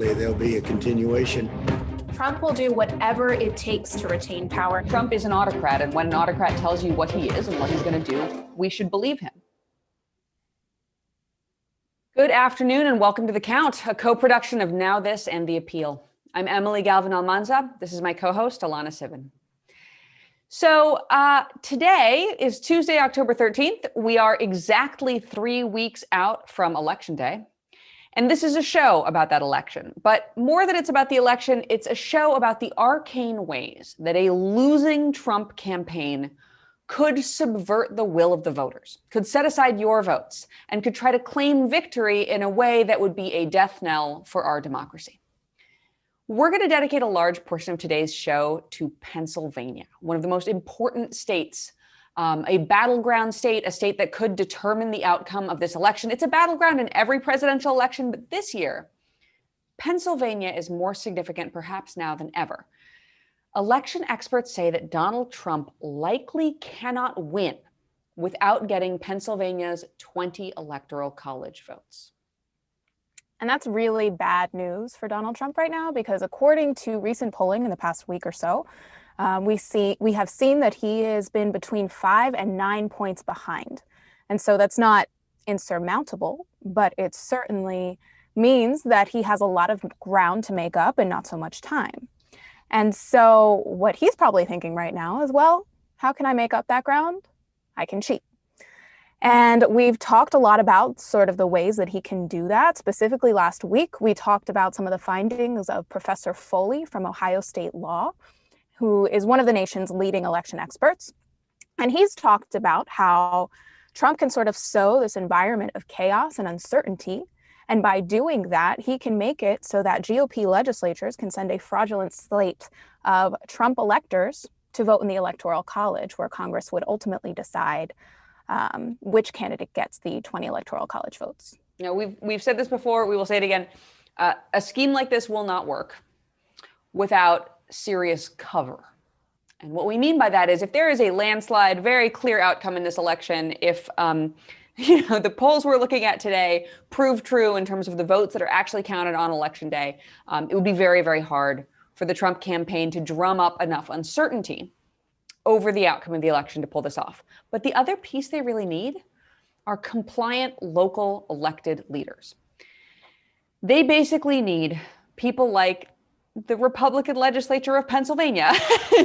There'll be a continuation. Trump will do whatever it takes to retain power. Trump is an autocrat, and when an autocrat tells you what he is and what he's going to do, we should believe him. Good afternoon and welcome to The Count, a co-production of Now This and The Appeal. I'm Emily Galvin Almanza. This is my co-host, Alana Sibin. So today is Tuesday, October 13th. We are exactly 3 weeks out from Election Day. And this is a show about that election. But more than it's about the election, it's a show about the arcane ways that a losing Trump campaign could subvert the will of the voters, could set aside your votes, and could try to claim victory in a way that would be a death knell for our democracy. We're going to dedicate a large portion of today's show to Pennsylvania, one of the most important states, a battleground state, a state that could determine the outcome of this election. It's a battleground in every presidential election, but this year, Pennsylvania is more significant perhaps now than ever. Election experts say that Donald Trump likely cannot win without getting Pennsylvania's 20 Electoral College votes. And that's really bad news for Donald Trump right now, because according to recent polling in the past week or so, we have seen that he has been between 5 and 9 points behind. And so that's not insurmountable, but it certainly means that he has a lot of ground to make up and not so much time. And so what he's probably thinking right now is, well, how can I make up that ground? I can cheat. And we've talked a lot about sort of the ways that he can do that. Specifically last week, we talked about some of the findings of Professor Foley from Ohio State Law, who is one of the nation's leading election experts. And he's talked about how Trump can sort of sow this environment of chaos and uncertainty. And by doing that, he can make it so that GOP legislatures can send a fraudulent slate of Trump electors to vote in the Electoral College, where Congress would ultimately decide which candidate gets the 20 Electoral College votes. You know, we've said this before, we will say it again. A scheme like this will not work without serious cover. And what we mean by that is if there is a landslide, very clear outcome in this election, if the polls we're looking at today prove true in terms of the votes that are actually counted on Election Day, it would be very, very hard for the Trump campaign to drum up enough uncertainty over the outcome of the election to pull this off. But the other piece they really need are compliant local elected leaders. They basically need people like the Republican legislature of Pennsylvania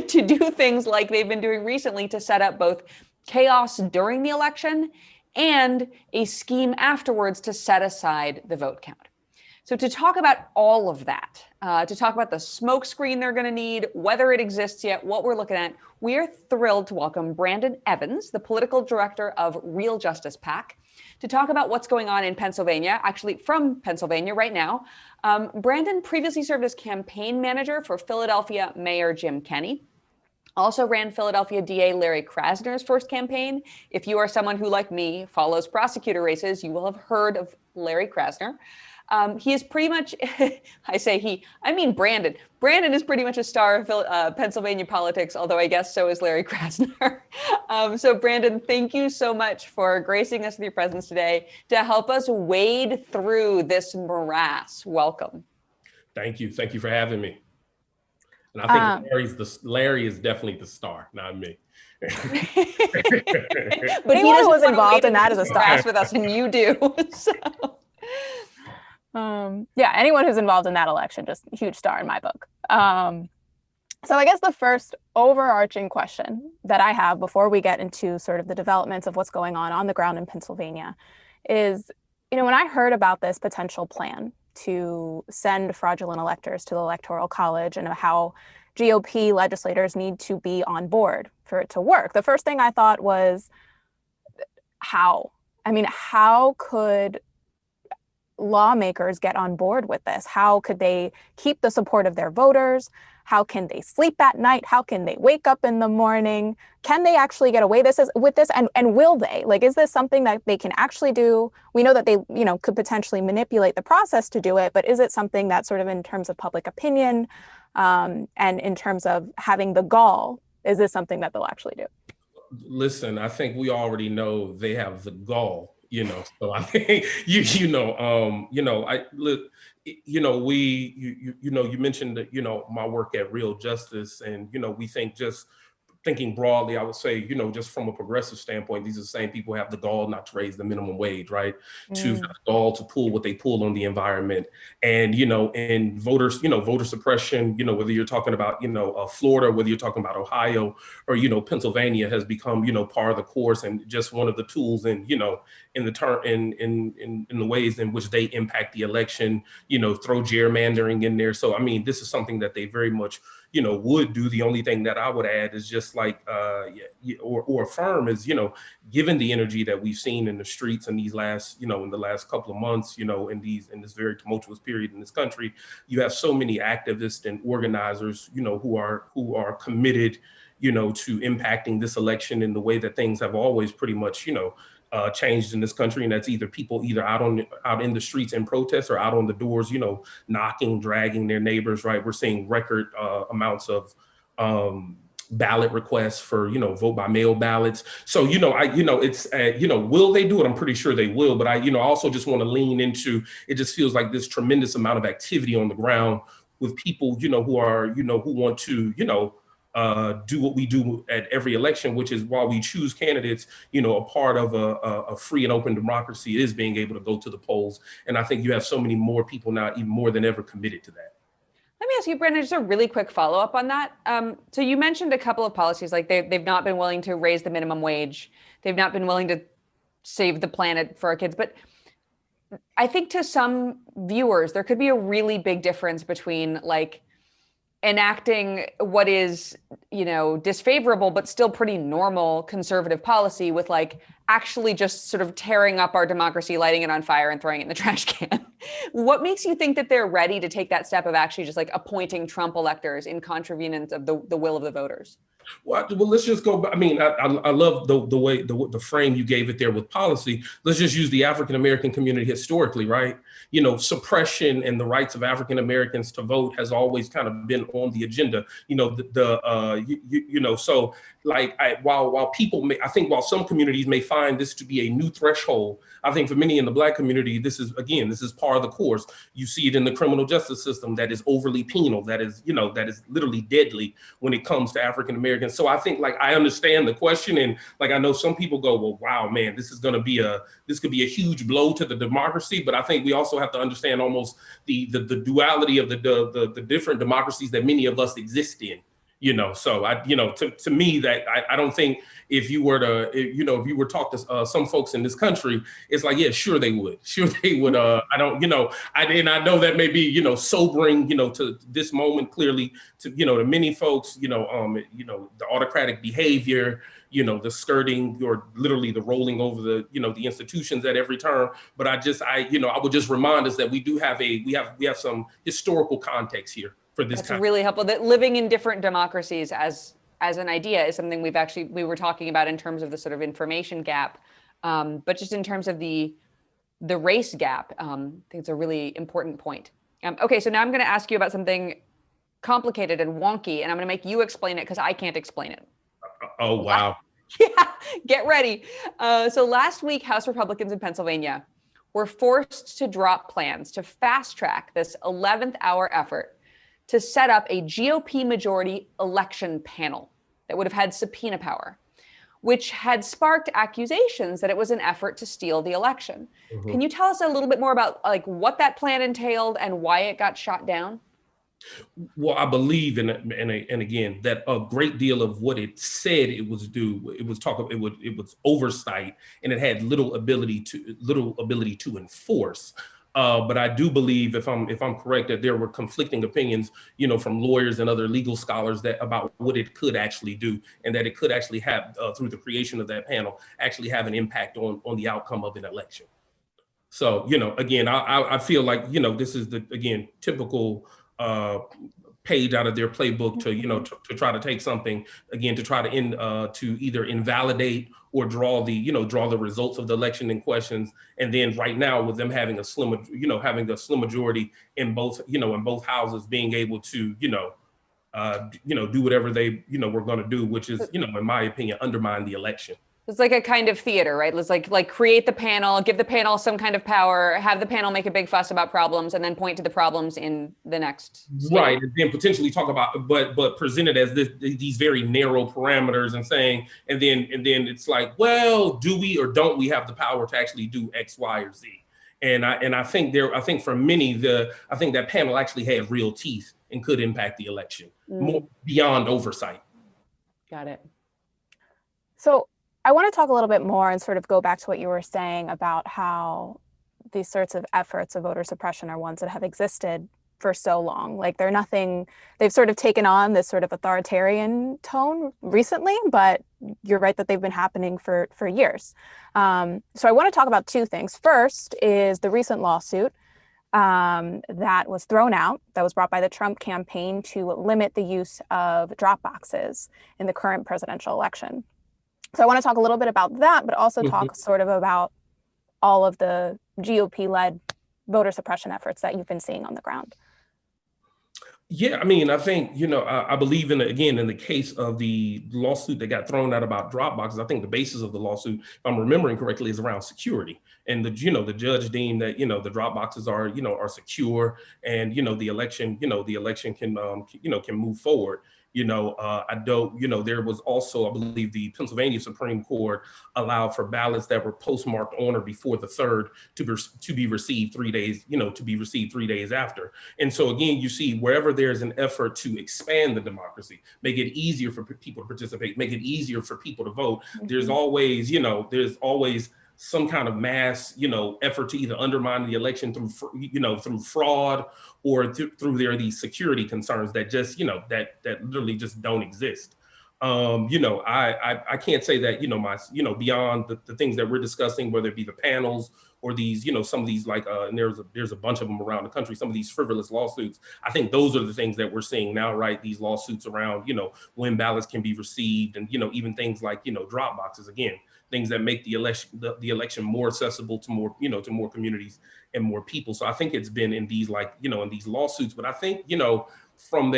to do things like they've been doing recently to set up both chaos during the election and a scheme afterwards to set aside the vote count. So to talk about all of that, to talk about the smokescreen they're going to need, whether it exists yet, what we're looking at, we are thrilled to welcome Brandon Evans, the political director of Real Justice PAC, to talk about what's going on in Pennsylvania, actually from Pennsylvania right now. Brandon previously served as campaign manager for Philadelphia Mayor Jim Kenney. Also ran Philadelphia DA Larry Krasner's first campaign. If you are someone who, like me, follows prosecutor races, you will have heard of Larry Krasner. He is pretty much, I say he, I mean Brandon. Brandon is pretty much a star of Pennsylvania politics, although I guess so is Larry Krasner. So Brandon, thank you so much for gracing us with your presence today to help us wade through this morass. Welcome. Thank you. Thank you for having me. And I think Larry is definitely the star, not me. But anyone who was involved in that is a star with us, and you do. So. Yeah, anyone who's involved in that election, just a huge star in my book. So I guess the first overarching question that I have before we get into sort of the developments of what's going on the ground in Pennsylvania is, when I heard about this potential plan to send fraudulent electors to the Electoral College and how GOP legislators need to be on board for it to work, the first thing I thought was, how? I mean, how could lawmakers get on board with this? How could they keep the support of their voters? How can they sleep at night? How can they wake up in the morning? Can they actually get away with this? And will they? Like, is this something that they can actually do? We know that they, could potentially manipulate the process to do it, but is it something that sort of in terms of public opinion and in terms of having the gall, is this something that they'll actually do? Listen, I think we already know they have the gall. So I think I look, you know, you mentioned that, you know, my work at Real Justice, and, you know, we think just thinking broadly, I would say, you know, just from a progressive standpoint, these are the same people who have the gall not to raise the minimum wage, right? To have the gall to pull what they pull on the environment. And, you know, and voters, you know, voter suppression, you know, whether you're talking about, you know, Florida, whether you're talking about Ohio, or, you know, Pennsylvania has become, you know, part of the course and just one of the tools in, you know, in the ways in which they impact the election, you know, throw gerrymandering in there. So, I mean, this is something that they very much, you know, would do. The only thing that I would add is just like, or affirm is, you know, given the energy that we've seen in the streets in these last, you know, in the last couple of months, you know, in this very tumultuous period in this country, you have so many activists and organizers, you know, who are committed, you know, to impacting this election in the way that things have always pretty much, you know, changed in this country. And that's either people out in the streets in protest or out on the doors, you know, knocking, dragging their neighbors, right? We're seeing record amounts of ballot requests for, you know, vote by mail ballots. So, you know, it's, you know, will they do it? I'm pretty sure they will, but I, you know, also just want to lean into, it just feels like this tremendous amount of activity on the ground with people, you know, who are, you know, who want to, you know, do what we do at every election, which is while we choose candidates, you know, a part of a free and open democracy is being able to go to the polls. And I think you have so many more people now, even more than ever, committed to that. Let me ask you, Brandon, just a really quick follow-up on that. So you mentioned a couple of policies, like they've not been willing to raise the minimum wage. They've not been willing to save the planet for our kids. But I think to some viewers, there could be a really big difference between like enacting what is, you know, disfavorable, but still pretty normal conservative policy with like actually just sort of tearing up our democracy, lighting it on fire and throwing it in the trash can. What makes you think that they're ready to take that step of actually just like appointing Trump electors in contravenance of the will of the voters? Well, let's just go. I mean, I love the way the frame you gave it there with policy. Let's just use the African American community historically, right? You know, suppression and the rights of African Americans to vote has always kind of been on the agenda. You know, you know, so like while people may, I think while some communities may find this to be a new threshold, I think for many in the Black community, this is part of the course. You see it in the criminal justice system that is overly penal, that is, you know, that is literally deadly when it comes to African Americans. So I think like I understand the question, and like I know some people go, well, wow, man, this could be a huge blow to the democracy. But I think we also have to understand almost the duality of the different democracies that many of us exist in. You know, so to me that I don't think if you were to talk to some folks in this country, it's like, yeah, sure they would. I don't, you know, I know that may be, you know, sobering, you know, to this moment clearly to, you know, to many folks, you know, the autocratic behavior, you know, the skirting or literally the rolling over the, you know, the institutions at every turn. But I would just remind us that we have some historical context here. That's really helpful. That living in different democracies as an idea is something we were talking about in terms of the sort of information gap, but just in terms of the race gap, I think it's a really important point. Okay, so now I'm going to ask you about something complicated and wonky, and I'm going to make you explain it because I can't explain it. Oh, wow. Yeah, get ready. So last week, House Republicans in Pennsylvania were forced to drop plans to fast track this 11th hour effort to set up a GOP majority election panel that would have had subpoena power, which had sparked accusations that it was an effort to steal the election. Mm-hmm. Can you tell us a little bit more about like what that plan entailed and why it got shot down? Well, I believe and again that a great deal of what it said it was it was oversight, and it had little ability to enforce. But I do believe, if I'm correct, that there were conflicting opinions, you know, from lawyers and other legal scholars about what it could actually do, and that it could actually have, through the creation of that panel, actually have an impact on the outcome of an election. So, you know, again, I feel like, you know, this is typical page out of their playbook to, you know, to try to take something, again, to try to either invalidate or draw the results of the election in questions. And then right now with them having a slim majority in both houses, being able to, do whatever they, were going to do, which is, in my opinion, undermine the election. It's like a kind of theater, right? Let's like create the panel, give the panel some kind of power, have the panel make a big fuss about problems, and then point to the problems in the next state. Right, and then potentially talk about, but present it as these very narrow parameters, and saying, and then it's like, well, do we or don't we have the power to actually do X, Y, or Z? And I think for many, I think that panel actually had real teeth and could impact the election more beyond oversight. Got it. So I want to talk a little bit more and sort of go back to what you were saying about how these sorts of efforts of voter suppression are ones that have existed for so long. Like they've sort of taken on this sort of authoritarian tone recently, but you're right that they've been happening for years. So I want to talk about two things. First is the recent lawsuit that was thrown out, that was brought by the Trump campaign to limit the use of drop boxes in the current presidential election. So I want to talk a little bit about that, but also talk sort of about all of the GOP-led voter suppression efforts that you've been seeing on the ground. Yeah, I mean, I think, I believe in the case of the lawsuit that got thrown out about drop boxes, I think the basis of the lawsuit, if I'm remembering correctly, is around security. And the judge deemed that, the drop boxes are secure, and, the election can move forward. I don't, there was also, I believe the Pennsylvania Supreme Court allowed for ballots that were postmarked on or before the 3rd to be received 3 days, after. And so again, you see wherever there's an effort to expand the democracy, make it easier for people to participate, make it easier for people to vote, there's always some kind of mass, effort to either undermine the election through fraud, or through these security concerns that just, that literally just don't exist. I can't say that, beyond the things that we're discussing, whether it be the panels or these, some of these and there's a bunch of them around the country, some of these frivolous lawsuits. I think those are the things that we're seeing now, right? These lawsuits around, when ballots can be received, and, even things like, drop boxes, again, things that make the election more accessible to more, to more communities and more people. So I think it's been in these in these lawsuits, but I think, from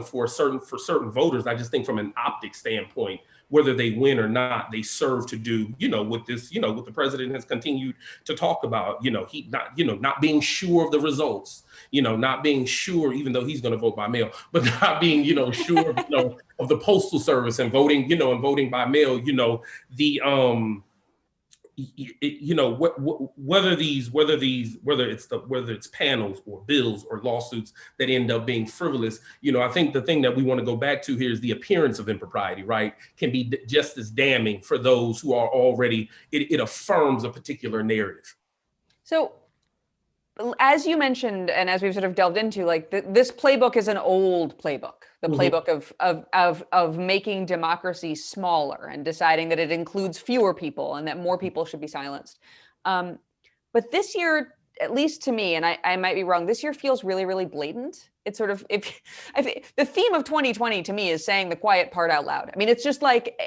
for certain voters, I just think from an optic standpoint, whether they win or not, they serve to do, what the president has continued to talk about, he not being sure of the results, not being sure, even though he's going to vote by mail, but not being, sure, of the postal service and voting, and voting by mail, whether it's panels or bills or lawsuits that end up being frivolous, I think the thing that we want to go back to here is the appearance of impropriety, right? Can be just as damning for those who are already, it affirms a particular narrative. So as you mentioned, and as we've sort of delved into, this playbook is an old playbook, the playbook of making democracy smaller and deciding that it includes fewer people and that more people should be silenced. But this year, at least to me, and I might be wrong, this year feels really, really blatant. It's sort of, the theme of 2020 to me is saying the quiet part out loud. I mean, it's just like,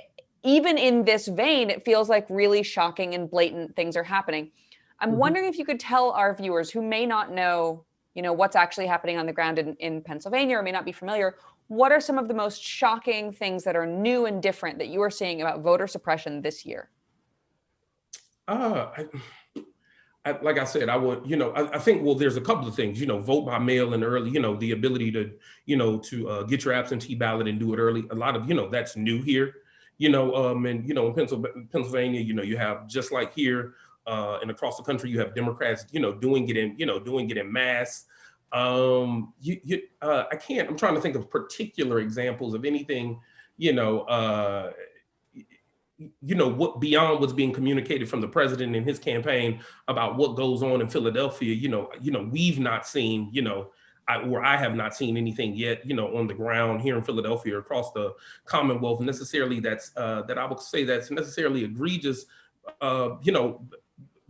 even in this vein, it feels like really shocking and blatant things are happening. I'm wondering if you could tell our viewers who may not know, what's actually happening on the ground in Pennsylvania, or may not be familiar, what are some of the most shocking things that are new and different that you are seeing about voter suppression this year? Like I said, I would, I think, well, there's a couple of things, vote by mail and early, the ability to, to get your absentee ballot and do it early. A lot of, that's new here, and, in Pennsylvania, you have, just like here, and across the country, you have Democrats, doing it in mass. I'm trying to think of particular examples of anything, what beyond what's being communicated from the president and his campaign about what goes on in Philadelphia. We've not seen, I have not seen anything yet, on the ground here in Philadelphia or across the Commonwealth necessarily that I would say that's necessarily egregious,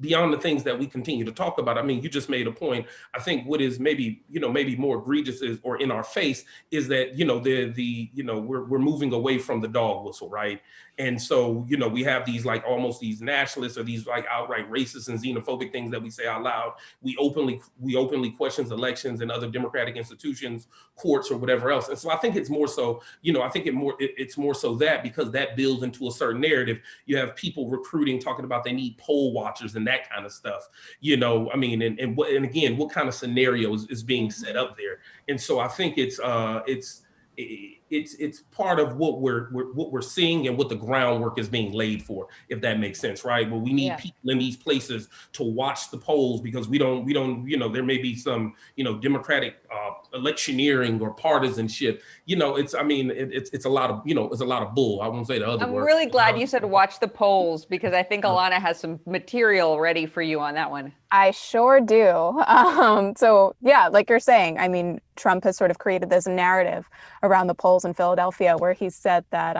beyond the things that we continue to talk about. I mean, you just made a point. I think what is maybe more egregious is, or in our face, is that, we're moving away from the dog whistle, right? And so, you know, we have these like almost these nationalists or these like outright racist and xenophobic things that we say out loud. We openly question elections and other democratic institutions, courts or whatever else. And so I think it's more so, you know, I think it's more so that because that builds into a certain narrative. You have people recruiting, talking about they need poll watchers and that kind of stuff, you know, I mean, and again, what kind of scenarios is being set up there? And so I think it's part of what we're seeing and what the groundwork is being laid for, if that makes sense, right? But we need people in these places to watch the polls because we don't, you know, there may be some, you know, democratic electioneering or partisanship. You know, it's a lot of, you know, it's a lot of bull. I won't say the other word. I'm really glad you said watch the polls because I think Alana has some material ready for you on that one. I sure do. So yeah, like you're saying, I mean, Trump has sort of created this narrative around the polls in Philadelphia where he said that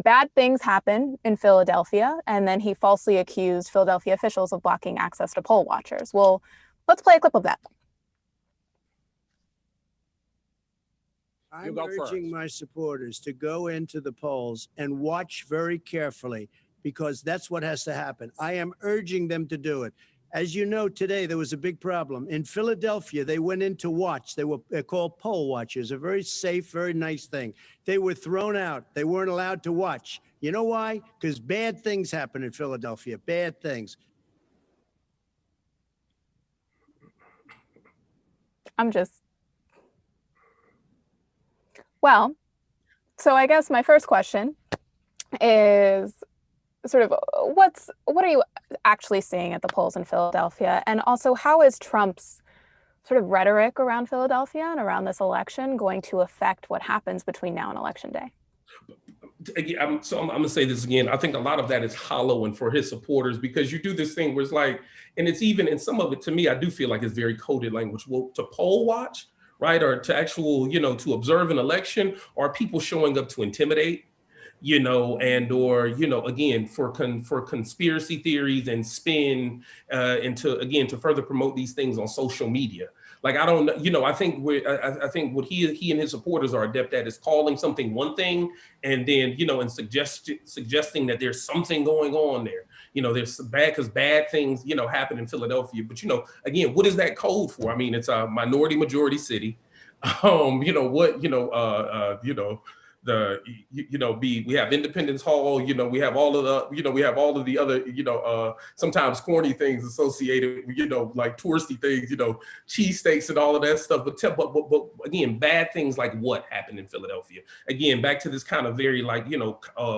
bad things happen in Philadelphia, and then he falsely accused Philadelphia officials of blocking access to poll watchers. Well, let's play a clip of that. I'm urging my supporters to go into the polls and watch very carefully because that's what has to happen. I am urging them to do it. As you know, today there was a big problem. In Philadelphia, they went in to watch. They're called poll watchers, a very safe, very nice thing. They were thrown out. They weren't allowed to watch. You know why? Because bad things happen in Philadelphia, bad things. Well, so I guess my first question is sort of what are you actually seeing at the polls in Philadelphia? And also, how is Trump's sort of rhetoric around Philadelphia and around this election going to affect what happens between now and Election Day? Again, I'm going to say this again. I think a lot of that is hollow and for his supporters because you do this thing where it's like, and it's even in some of it, to me, I do feel like it's very coded language. Well, to poll watch, right, or to actual, you know, to observe an election, are people showing up to intimidate? You know, and or, you know, again, for conspiracy theories and spin and to further promote these things on social media. Like, I don't know, you know, I think what he and his supporters are adept at is calling something one thing and then, you know, and suggesting that there's something going on there. You know, there's bad things, you know, happen in Philadelphia. But, you know, again, what is that code for? I mean, it's a minority majority city. You know, what, you know, we have Independence Hall, you know, we have all of the other, you know, sometimes corny things associated with, you know, like touristy things, you know, cheesesteaks and all of that stuff. But again, bad things like what happened in Philadelphia. Again, back to this kind of very like, you know,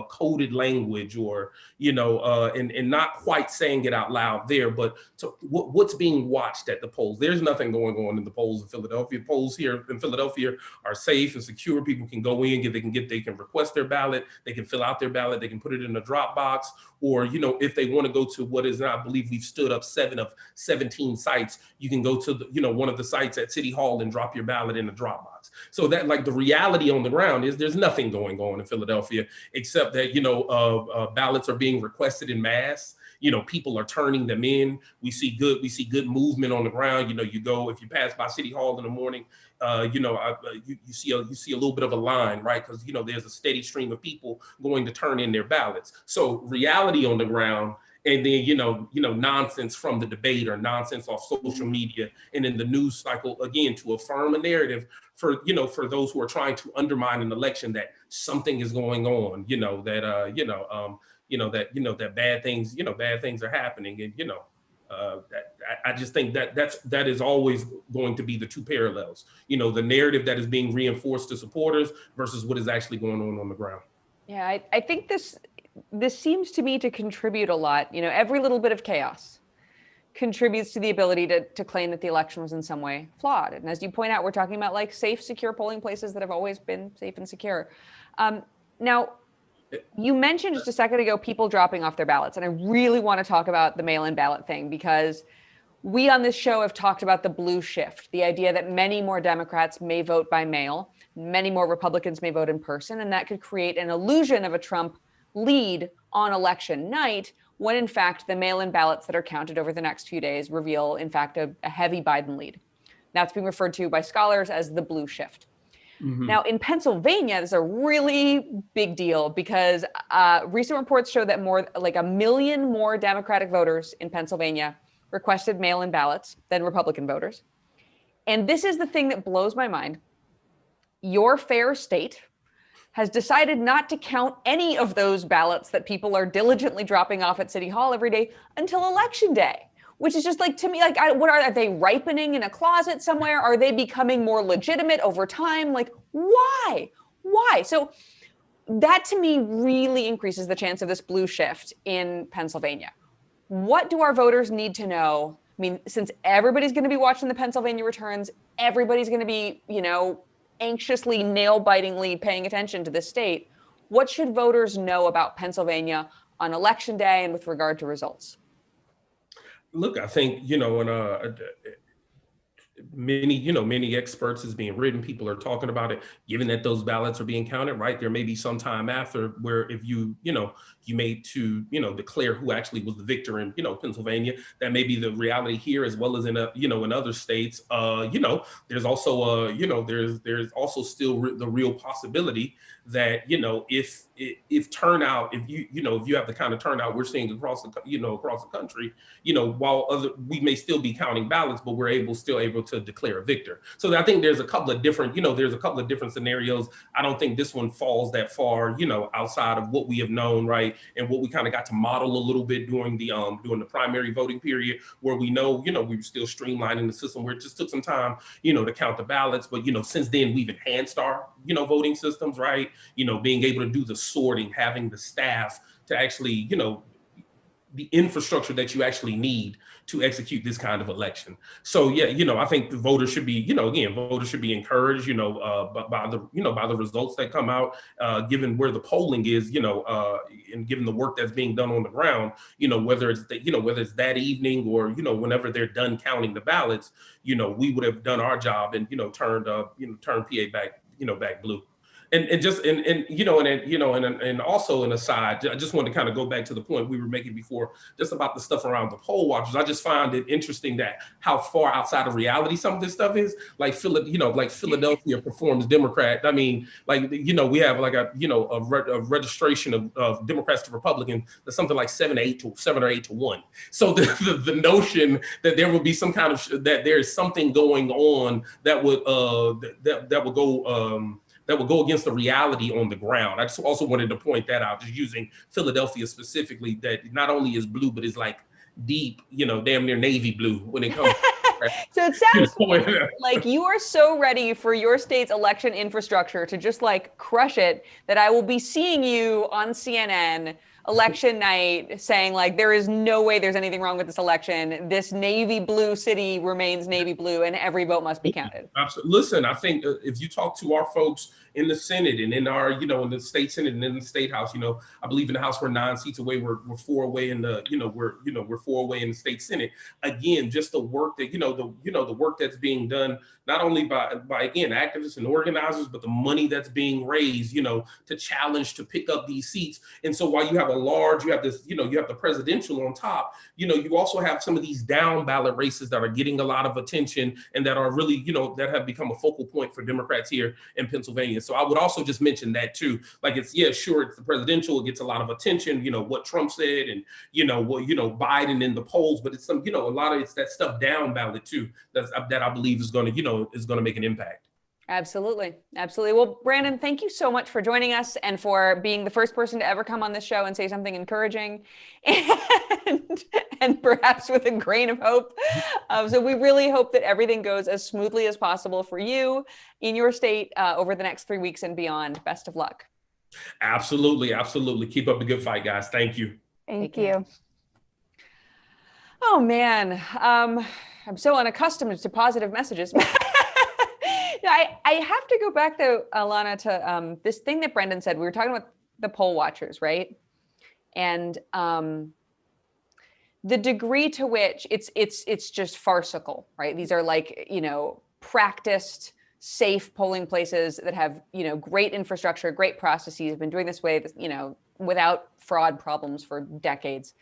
coded language or, you know, and not quite saying it out loud there, but what's being watched at the polls. There's nothing going on in the polls in Philadelphia. Polls here in Philadelphia are safe and secure. People can go in, they can request their ballot, they can fill out their ballot, they can put it in a drop box, or, you know, if they want to go to what is now, I believe we've stood up 7 of 17 sites, you can go to the, you know, one of the sites at City Hall and drop your ballot in a drop box. So that, like, the reality on the ground is there's nothing going on in Philadelphia except that, you know, ballots are being requested in mass. You know, people are turning them in. We see good movement on the ground. You know, you go, if you pass by City Hall in the morning, you know, you see a little bit of a line, right? Because, you know, there's a steady stream of people going to turn in their ballots. So reality on the ground, and then, you know, nonsense from the debate or nonsense off social media and in the news cycle, again, to affirm a narrative for, you know, for those who are trying to undermine an election that something is going on, you know, that, that bad things are happening. And, you know, I just think that is always going to be the two parallels, you know, the narrative that is being reinforced to supporters versus what is actually going on the ground. Yeah, I think this seems to me to contribute a lot. You know, every little bit of chaos contributes to the ability to claim that the election was in some way flawed. And as you point out, we're talking about like safe, secure polling places that have always been safe and secure. Now, you mentioned just a second ago people dropping off their ballots, and I really want to talk about the mail-in ballot thing because we on this show have talked about the blue shift, the idea that many more Democrats may vote by mail, many more Republicans may vote in person, and that could create an illusion of a Trump lead on election night when in fact the mail-in ballots that are counted over the next few days reveal in fact a heavy Biden lead. That's being referred to by scholars as the blue shift. Mhm. Now, in Pennsylvania, this is a really big deal because recent reports show that more like 1 million more Democratic voters in Pennsylvania requested mail-in ballots than Republican voters. And this is the thing that blows my mind. Your fair state has decided not to count any of those ballots that people are diligently dropping off at City Hall every day until Election Day, which is just like, to me, like, what are they ripening in a closet somewhere? Are they becoming more legitimate over time? Like, why? Why? So that to me really increases the chance of this blue shift in Pennsylvania. What do our voters need to know? I mean, since everybody's going to be watching the Pennsylvania returns, everybody's going to be, anxiously, nail-bitingly paying attention to this state. What should voters know about Pennsylvania on Election Day and with regard to results? Look, I think, many experts is being written. People are talking about it, given that those ballots are being counted, right? There may be some time after where if you made to, declare who actually was the victor in, Pennsylvania, that may be the reality here as well as in, in other states. There's also, there's also still the real possibility that, if turnout, if you have the kind of turnout we're seeing across the country, while we may still be counting ballots, but we're still able to declare a victor. So I think there's a couple of different, scenarios. I don't think this one falls that far, outside of what we have known, right? And what we kind of got to model a little bit during the primary voting period, where we know, we were still streamlining the system, where it just took some time, to count the ballots. But, since then we've enhanced our, voting systems, right? Being able to do the sorting, having the staff to actually, the infrastructure that you actually need to execute this kind of election. So I think the voters should be, voters should be encouraged, by the results that come out, given where the polling is, and given the work that's being done on the ground, whether it's that evening or, whenever they're done counting the ballots, we would have done our job and, turned PA back blue. And also an aside, I just wanted to kind of go back to the point we were making before, just about the stuff around the poll watchers. I just find it interesting that how far outside of reality some of this stuff is. Like Philadelphia performs Democrat. I mean, we have like a registration of Democrats to Republicans that's something like 7 or 8 to 1. So the notion that there will be some kind of that there is something going on that would that will go against the reality on the ground. I just also wanted to point that out, just using Philadelphia specifically, that not only is blue, but is like deep, damn near navy blue when it comes. So it sounds like you are so ready for your state's election infrastructure to just like crush it, that I will be seeing you on CNN election night saying like, there is no way there's anything wrong with this election. This navy blue city remains navy blue and every vote must be counted. Absolutely. Listen, I think if you talk to our folks in the Senate and in our, in the state Senate and in the state House, I believe in the House we're 9 seats away. We're 4 away in the, we're 4 away in the state Senate. Again, just the work that, the work that's being done, not only by again, activists and organizers, but the money that's being raised, to challenge, to pick up these seats. And so while you have you have this, you have the presidential on top, you also have some of these down ballot races that are getting a lot of attention and that are really, that have become a focal point for Democrats here in Pennsylvania. So I would also just mention that too. Like it's the presidential, it gets a lot of attention, what Trump said and, Biden in the polls, but it's a lot of it's that stuff down ballot too, that I believe is going to make an impact. Absolutely. Absolutely. Well, Brandon, thank you so much for joining us and for being the first person to ever come on this show and say something encouraging and perhaps with a grain of hope. So we really hope that everything goes as smoothly as possible for you in your state over the next 3 weeks and beyond. Best of luck. Absolutely. Absolutely. Keep up the good fight, guys. Thank you. Thank you. Oh, man. I'm so unaccustomed to positive messages. I have to go back though, Alana, to this thing that Brendan said. We were talking about the poll watchers, right? And the degree to which it's just farcical, right? These are like, practiced, safe polling places that have, great infrastructure, great processes, have been doing this way, without fraud problems for decades.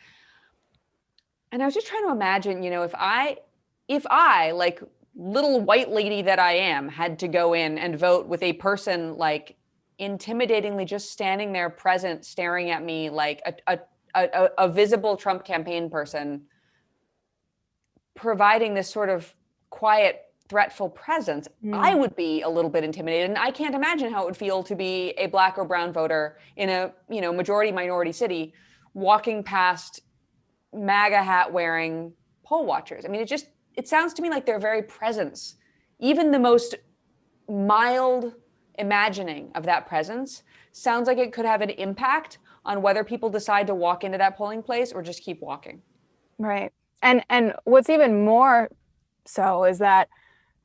And I was just trying to imagine, if I like little white lady that I am had to go in and vote with a person like intimidatingly just standing there present, staring at me like a visible Trump campaign person, providing this sort of quiet, threatful presence, I would be a little bit intimidated. And I can't imagine how it would feel to be a Black or brown voter in a, majority minority city walking past MAGA hat wearing poll watchers. I mean, it sounds to me like their very presence, even the most mild imagining of that presence, sounds like it could have an impact on whether people decide to walk into that polling place or just keep walking. Right. And what's even more so is that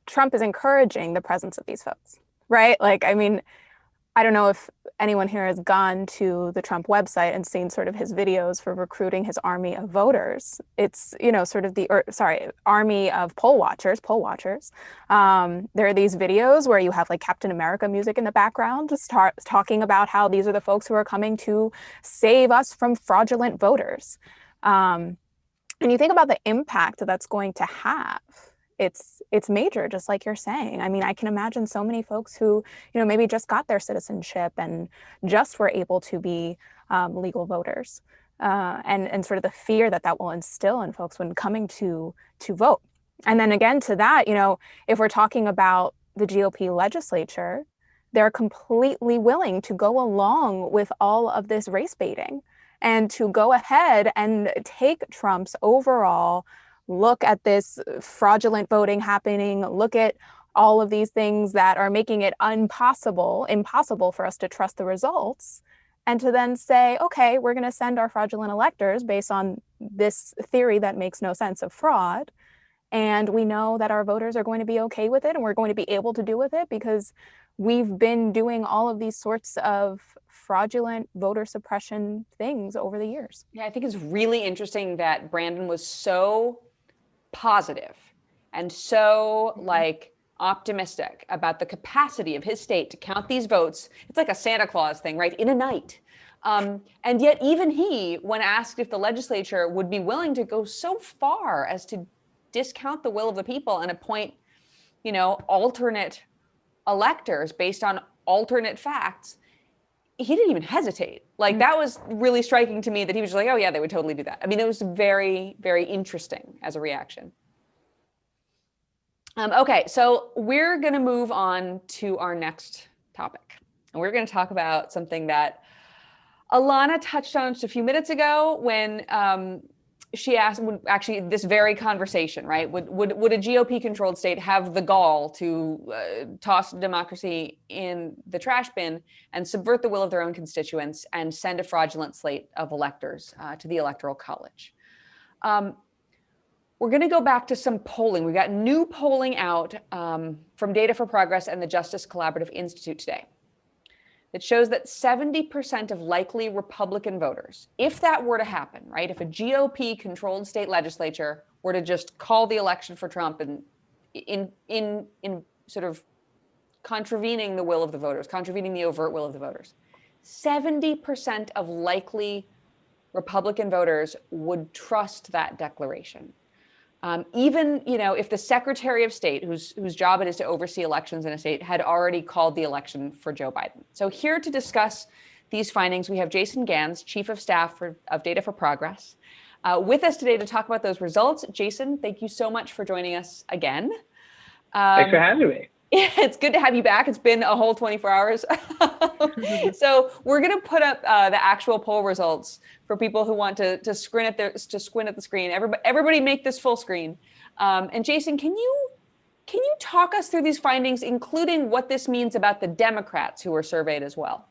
Trump is encouraging the presence of these folks, right? Like, I mean, I don't know if anyone here has gone to the Trump website and seen sort of his videos for recruiting his army of voters. It's, sort of army of poll watchers. There are these videos where you have like Captain America music in the background, just talking about how these are the folks who are coming to save us from fraudulent voters. And you think about the impact that's going to have. It's major, just like you're saying. I mean, I can imagine so many folks who, maybe just got their citizenship and just were able to be legal voters, and sort of the fear that will instill in folks when coming to vote. And then again, to that, if we're talking about the GOP legislature, they're completely willing to go along with all of this race baiting and to go ahead and take Trump's overall look at this fraudulent voting happening, look at all of these things that are making it impossible for us to trust the results, and to then say, okay, we're going to send our fraudulent electors based on this theory that makes no sense of fraud. And we know that our voters are going to be okay with it, and we're going to be able to deal with it because we've been doing all of these sorts of fraudulent voter suppression things over the years. Yeah, I think it's really interesting that Brandon was so positive and so optimistic about the capacity of his state to count these votes. It's like a Santa Claus thing, right? In a night. And yet even he, when asked if the legislature would be willing to go so far as to discount the will of the people and appoint, alternate electors based on alternate facts, he didn't even hesitate. That was really striking to me, that he was just like, oh yeah, they would totally do that. I mean, it was very, very interesting as a reaction. Okay, so we're gonna move on to our next topic. And we're gonna talk about something that Alana touched on just a few minutes ago when she asked, actually this very conversation, right? Would a GOP controlled state have the gall to toss democracy in the trash bin and subvert the will of their own constituents and send a fraudulent slate of electors to the Electoral College? We're going to go back to some polling. We got new polling out from Data for Progress and the Justice Collaborative Institute today that shows that 70% of likely Republican voters, if that were to happen, right, if a GOP-controlled state legislature were to just call the election for Trump and in sort of contravening the will of the voters, contravening the overt will of the voters, 70% of likely Republican voters would trust that declaration. Even, if the Secretary of State, whose job it is to oversee elections in a state, had already called the election for Joe Biden. So here to discuss these findings, we have Jason Gans, Chief of Staff of Data for Progress, with us today to talk about those results. Jason, thank you so much for joining us again. Thanks for having me. It's good to have you back. It's been a whole 24 hours. So we're going to put up the actual poll results for people who want to squint at the screen. Everybody make this full screen. And Jason, can you talk us through these findings, including what this means about the Democrats who were surveyed as well?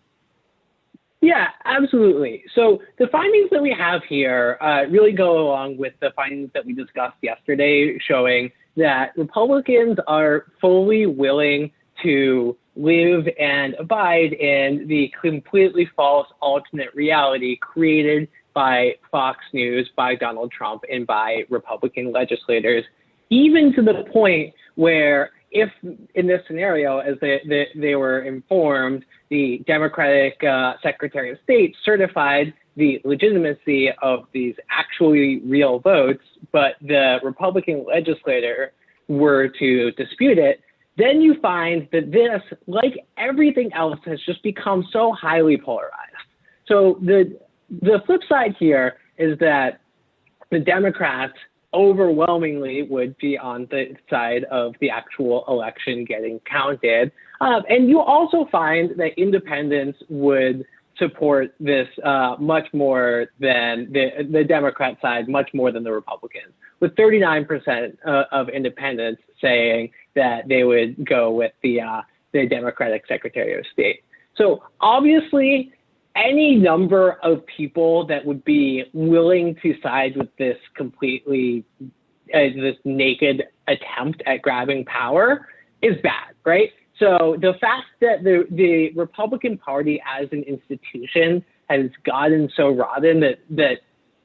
Yeah, absolutely. So the findings that we have here really go along with the findings that we discussed yesterday, showing that Republicans are fully willing to live and abide in the completely false alternate reality created by Fox News, by Donald Trump, and by Republican legislators, even to the point where if in this scenario, as they were informed, the Democratic Secretary of State certified the legitimacy of these actually real votes, but the Republican legislator were to dispute it, then you find that this, like everything else, has just become so highly polarized. So the flip side here is that the Democrats overwhelmingly would be on the side of the actual election getting counted. And you also find that independents would support this much more than the Democrat side, much more than the Republicans, with 39% of independents saying that they would go with the Democratic Secretary of State. So obviously, any number of people that would be willing to side with this completely, this naked attempt at grabbing power is bad, right? So the fact that the Republican Party as an institution has gotten so rotten that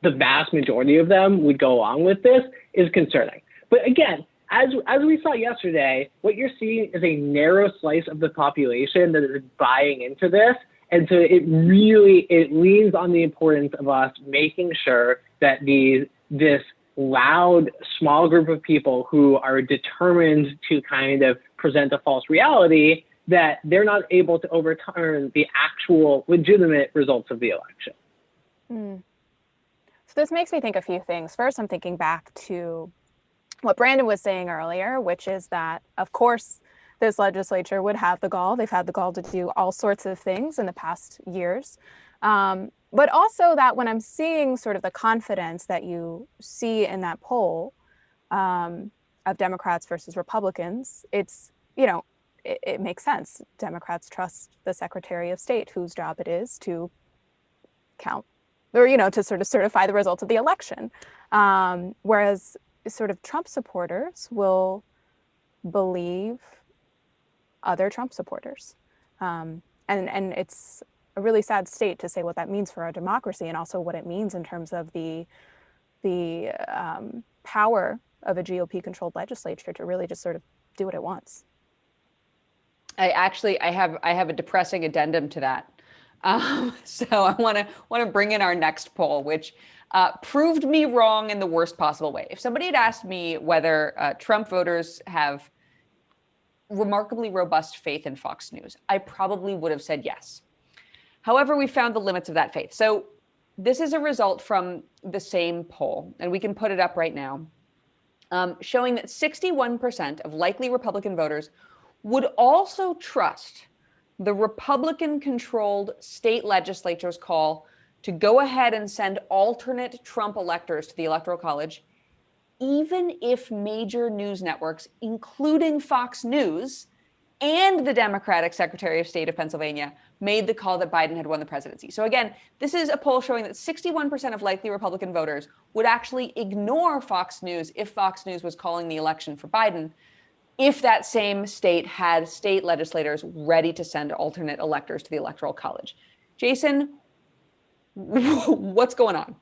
the vast majority of them would go along with this is concerning. But again, as we saw yesterday, what you're seeing is a narrow slice of the population that is buying into this. And so it leans on the importance of us making sure that this loud, small group of people who are determined to kind of present a false reality, that they're not able to overturn the actual legitimate results of the election. So this makes me think a few things. First, I'm thinking back to what Brandon was saying earlier, which is that, of course, this legislature would have the gall. They've had the gall to do all sorts of things in the past years. But also that when I'm seeing sort of the confidence that you see in that poll of Democrats versus Republicans, it's, it makes sense. Democrats trust the Secretary of State, whose job it is to count or, to sort of certify the results of the election. Whereas sort of Trump supporters will believe other Trump supporters. And it's a really sad state to say what that means for our democracy, and also what it means in terms of the power of a GOP-controlled legislature to really just sort of do what it wants. I have a depressing addendum to that. So I want to bring in our next poll, which proved me wrong in the worst possible way. If somebody had asked me whether Trump voters have remarkably robust faith in Fox News, I probably would have said yes. However, we found the limits of that faith. So this is a result from the same poll, and we can put it up right now, showing that 61% of likely Republican voters would also trust the Republican-controlled state legislature's call to go ahead and send alternate Trump electors to the Electoral College, even if major news networks, including Fox News and the Democratic Secretary of State of Pennsylvania, made the call that Biden had won the presidency. So again, this is a poll showing that 61% of likely Republican voters would actually ignore Fox News if Fox News was calling the election for Biden, if that same state had state legislators ready to send alternate electors to the Electoral College. Jason, what's going on?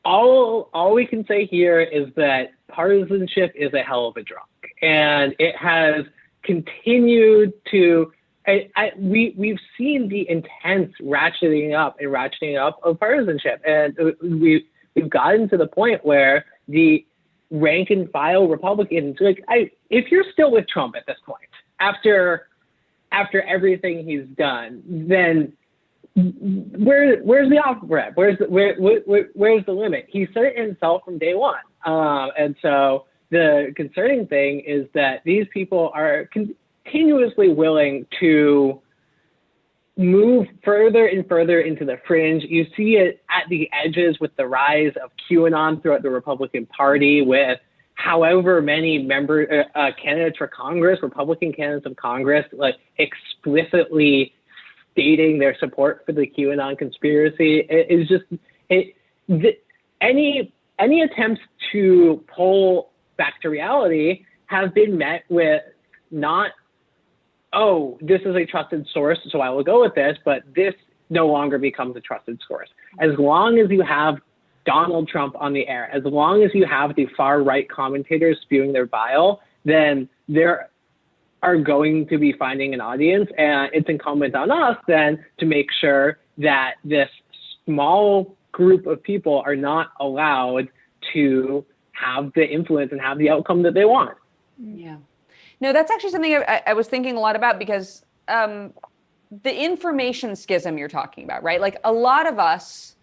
All we can say here is that partisanship is a hell of a drug, and it has continued to. We've seen the intense ratcheting up of partisanship, and we've gotten to the point where the rank and file Republicans, if you're still with Trump at this point, after everything he's done, then where's the off ramp? Where's the limit? He said it himself from day one. And so the concerning thing is that these people are continuously willing to move further and further into the fringe. You see it at the edges with the rise of QAnon throughout the Republican Party, with however many candidates for Congress, Republican candidates of Congress, explicitly stating their support for the QAnon conspiracy. Any attempts to pull back to reality have been met with not, oh, this is a trusted source, so I will go with this, but this no longer becomes a trusted source. As long as you have Donald Trump on the air, as long as you have the far right commentators spewing their bile, then there are going to be finding an audience, and it's incumbent on us then to make sure that this small group of people are not allowed to have the influence and have the outcome that they want. Yeah. No, that's actually something I was thinking a lot about, because the information schism you're talking about, right? Like, a lot of us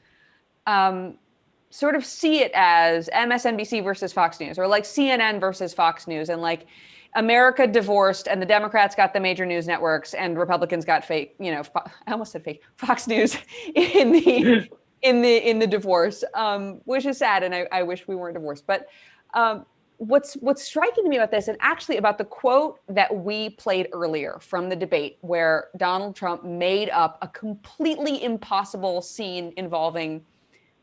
sort of see it as MSNBC versus Fox News, or like CNN versus Fox News, and like America divorced, and the Democrats got the major news networks, and Republicans got fake, I almost said fake, Fox News in the in the divorce, which is sad, and I wish we weren't divorced. But what's striking to me about this, and actually about the quote that we played earlier from the debate, where Donald Trump made up a completely impossible scene involving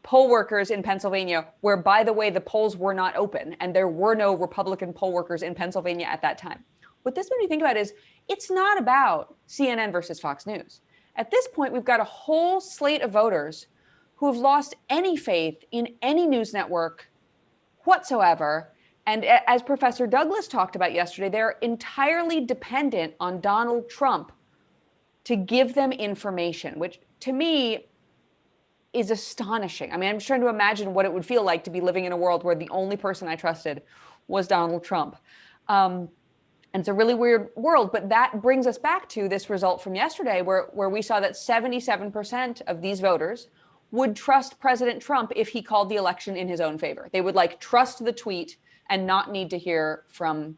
poll workers in Pennsylvania, where, by the way, the polls were not open and there were no Republican poll workers in Pennsylvania at that time. What this made me think about is, it's not about CNN versus Fox News. At this point, we've got a whole slate of voters who have lost any faith in any news network whatsoever. And as Professor Douglas talked about yesterday, they're entirely dependent on Donald Trump to give them information, which to me is astonishing. I mean, I'm just trying to imagine what it would feel like to be living in a world where the only person I trusted was Donald Trump. And it's a really weird world, but that brings us back to this result from yesterday, where we saw that 77% of these voters would trust President Trump if he called the election in his own favor. They would trust the tweet and not need to hear from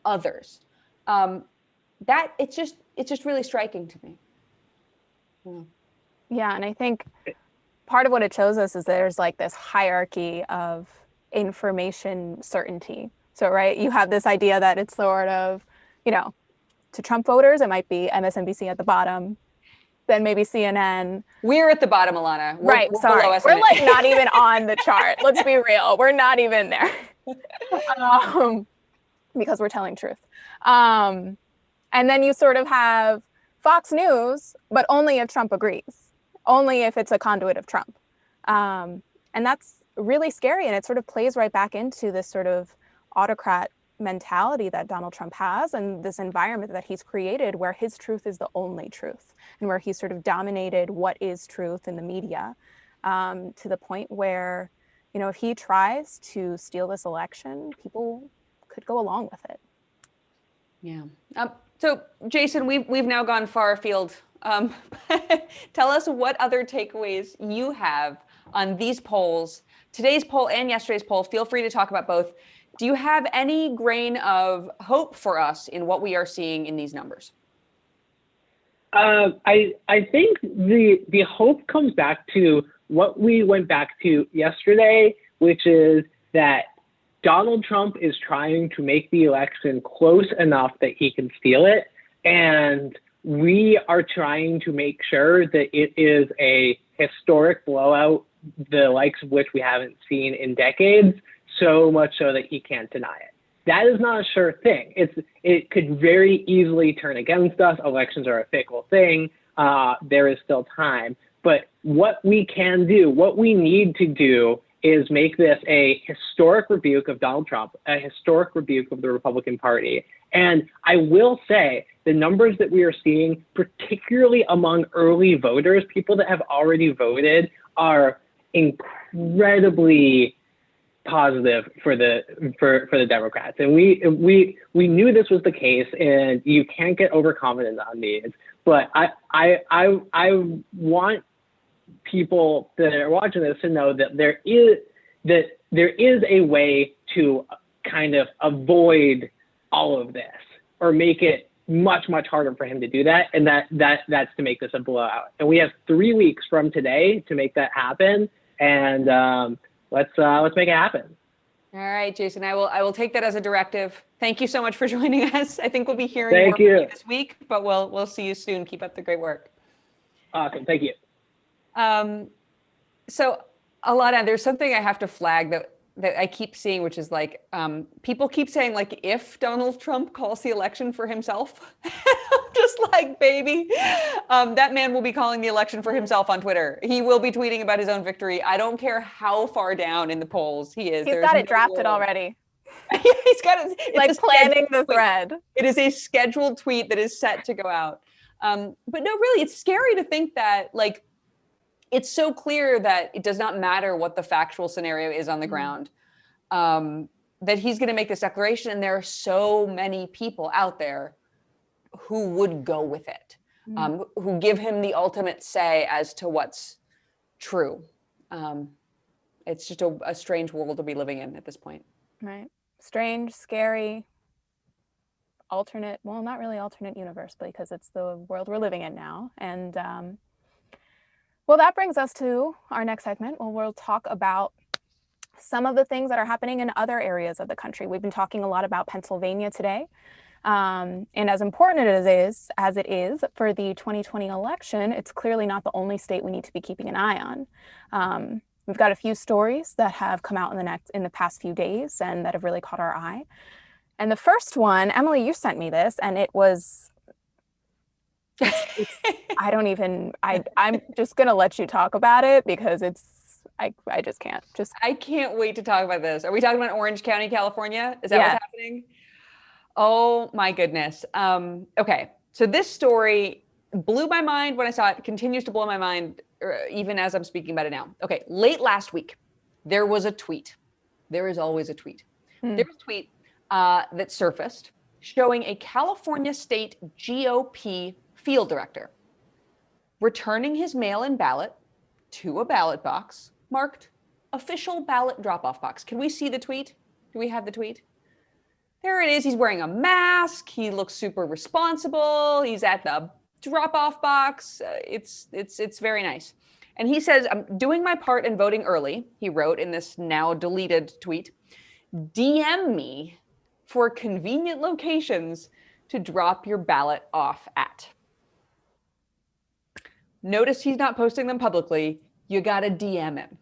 others. That it's just really striking to me. Yeah, and I think part of what it shows us is there's this hierarchy of information certainty. So, right, you have this idea that it's sort of, to Trump voters, it might be MSNBC at the bottom, then maybe CNN. We're at the bottom, Alana. We're sorry. We're not even on the chart. Let's be real. We're not even there. Because we're telling truth. And then you sort of have Fox News, but only if Trump agrees. Only if it's a conduit of Trump. And that's really scary. And it sort of plays right back into this sort of autocrat mentality that Donald Trump has, and this environment that he's created where his truth is the only truth, and where he's sort of dominated what is truth in the media, to the point where, if he tries to steal this election, people could go along with it. Yeah. So, Jason, we've now gone far afield. Tell us what other takeaways you have on these polls, today's poll and yesterday's poll. Feel free to talk about both. Do you have any grain of hope for us in what we are seeing in these numbers? I think the hope comes back to what we went back to yesterday, which is that Donald Trump is trying to make the election close enough that he can steal it. And we are trying to make sure that it is a historic blowout, the likes of which we haven't seen in decades, so much so that he can't deny it. That is not a sure thing. It could very easily turn against us. Elections are a fickle thing. There is still time. But what we can do, what we need to do, is make this a historic rebuke of Donald Trump, a historic rebuke of the Republican Party. And I will say the numbers that we are seeing, particularly among early voters, people that have already voted, are incredibly positive for the Democrats. And we knew this was the case, and you can't get overconfident on these. But I want people that are watching this to know that there is a way to kind of avoid all of this, or make it much harder for him to do that, and that's to make this a blowout. And we have 3 weeks from today to make that happen, and let's make it happen. All right, Jason, I will take that as a directive. Thank you so much for joining us. I think we'll be hearing more from you this week, but we'll see you soon. Keep up the great work. Awesome, thank you. So, Alana, there's something I have to flag that I keep seeing, which is people keep saying if Donald Trump calls the election for himself. I'm just baby, that man will be calling the election for himself on Twitter. He will be tweeting about his own victory. I don't care how far down in the polls he is. He's got it drafted already. He's got it. Planning the thread. It is a scheduled tweet that is set to go out. But no, really, it's scary to think that it's so clear that it does not matter what the factual scenario is on the ground. that he's going to make this declaration, and there are so many people out there who would go with it, who give him the ultimate say as to what's true. It's just a strange world to be living in at this point. Right. Strange, scary, alternate, well, not really alternate universe, because it's the world we're living in now. And well, that brings us to our next segment where we'll talk about some of the things that are happening in other areas of the country. We've been talking a lot about Pennsylvania today. And as important as it is for the 2020 election, it's clearly not the only state we need to be keeping an eye on. We've got a few stories that have come out in the past few days and that have really caught our eye. And the first one, Emily, you sent me this, and it was, I'm just going to let you talk about it because I just can't. I can't wait to talk about this. Are we talking about Orange County, California? Is that what's happening? Oh my goodness. Okay. So this story blew my mind when I saw it, continues to blow my mind even as I'm speaking about it now. Okay. Late last week, there was a tweet. There is always a tweet. There was a tweet that surfaced showing a California state GOP field director returning his mail-in ballot to a ballot box marked official ballot drop-off box. Can we see the tweet? Do we have the tweet? There it is. He's wearing a mask. He looks super responsible. He's at the drop-off box. It's very nice. And he says, "I'm doing my part in voting early," he wrote in this now deleted tweet. "DM me for convenient locations to drop your ballot off at." Notice he's not posting them publicly. You got to DM him.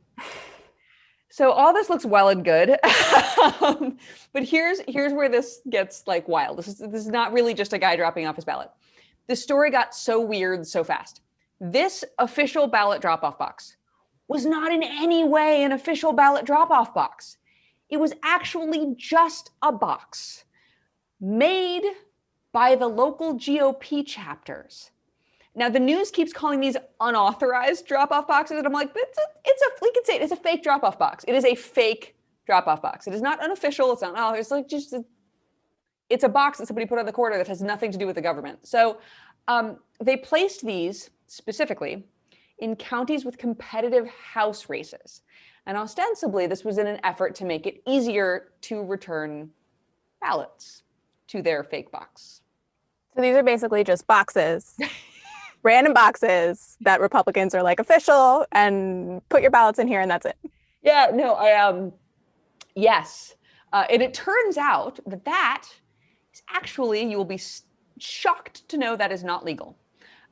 So all this looks well and good, but here's where this gets like wild. This is not really just a guy dropping off his ballot. The story got so weird so fast. This official ballot drop-off box was not in any way an official ballot drop-off box. It was actually just a box made by the local GOP chapters. Now, the news keeps calling these unauthorized drop-off boxes, and I'm like, we can say it's a fake drop-off box. It is a fake drop-off box. It is not unofficial. It's not, it's like just, it's a box that somebody put on the corner that has nothing to do with the government. So they placed these specifically in counties with competitive House races. And ostensibly, this was in an effort to make it easier to return ballots to their fake box. So these are basically just boxes. Random boxes that Republicans are like official and put your ballots in here and that's it. Yeah, no, yes. And it turns out that is actually, you will be shocked to know that is not legal.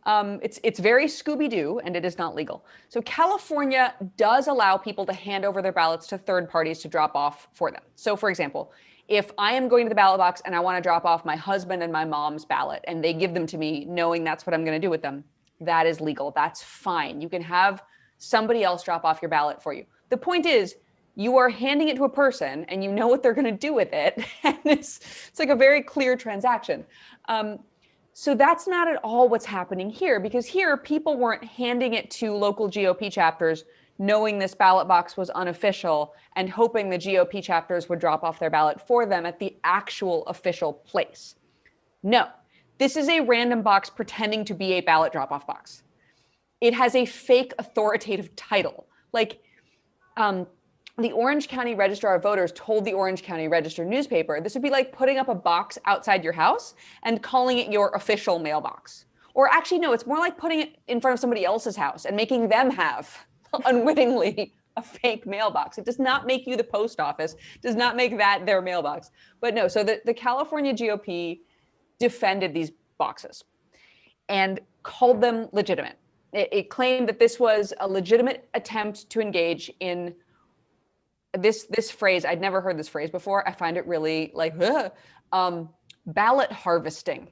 It's very Scooby-Doo and it is not legal. So California does allow people to hand over their ballots to third parties to drop off for them. So for example, if I am going to the ballot box and I want to drop off my husband and my mom's ballot and they give them to me knowing that's what I'm going to do with them, that is legal. That's fine. You can have somebody else drop off your ballot for you. The point is, you are handing it to a person and you know what they're going to do with it. And it's like a very clear transaction. So that's not at all what's happening here, because here people weren't handing it to local GOP chapters knowing this ballot box was unofficial and hoping the GOP chapters would drop off their ballot for them at the actual official place. No, this is a random box pretending to be a ballot drop-off box. It has a fake authoritative title. Like the Orange County Registrar of Voters told the Orange County Register newspaper, this would be like putting up a box outside your house and calling it your official mailbox. Or actually, no, it's more like putting it in front of somebody else's house and making them have unwittingly a fake mailbox. It does not make you the post office, does not make that their mailbox. But no, so the California GOP defended these boxes and called them legitimate. It claimed that this was a legitimate attempt to engage in this phrase. I'd never heard this phrase before. I find it really like, ballot harvesting.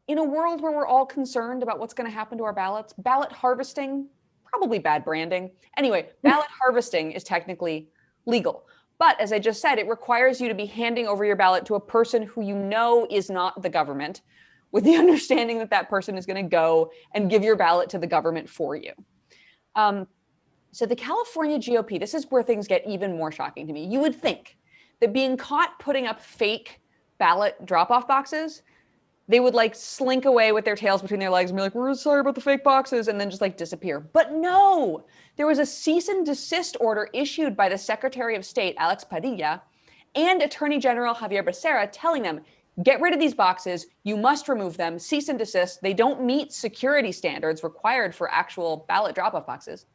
In a world where we're all concerned about what's going to happen to our ballots, ballot harvesting, probably bad branding. Anyway, ballot harvesting is technically legal. But as I just said, it requires you to be handing over your ballot to a person who you know is not the government, with the understanding that that person is going to go and give your ballot to the government for you. So the California GOP, this is where things get even more shocking to me. You would think that being caught putting up fake ballot drop-off boxes, they would like slink away with their tails between their legs and be like, we're sorry about the fake boxes, and then just like disappear. But no, there was a cease and desist order issued by the Secretary of State, Alex Padilla, and Attorney General Javier Becerra telling them, get rid of these boxes, you must remove them, cease and desist. They don't meet security standards required for actual ballot drop-off boxes.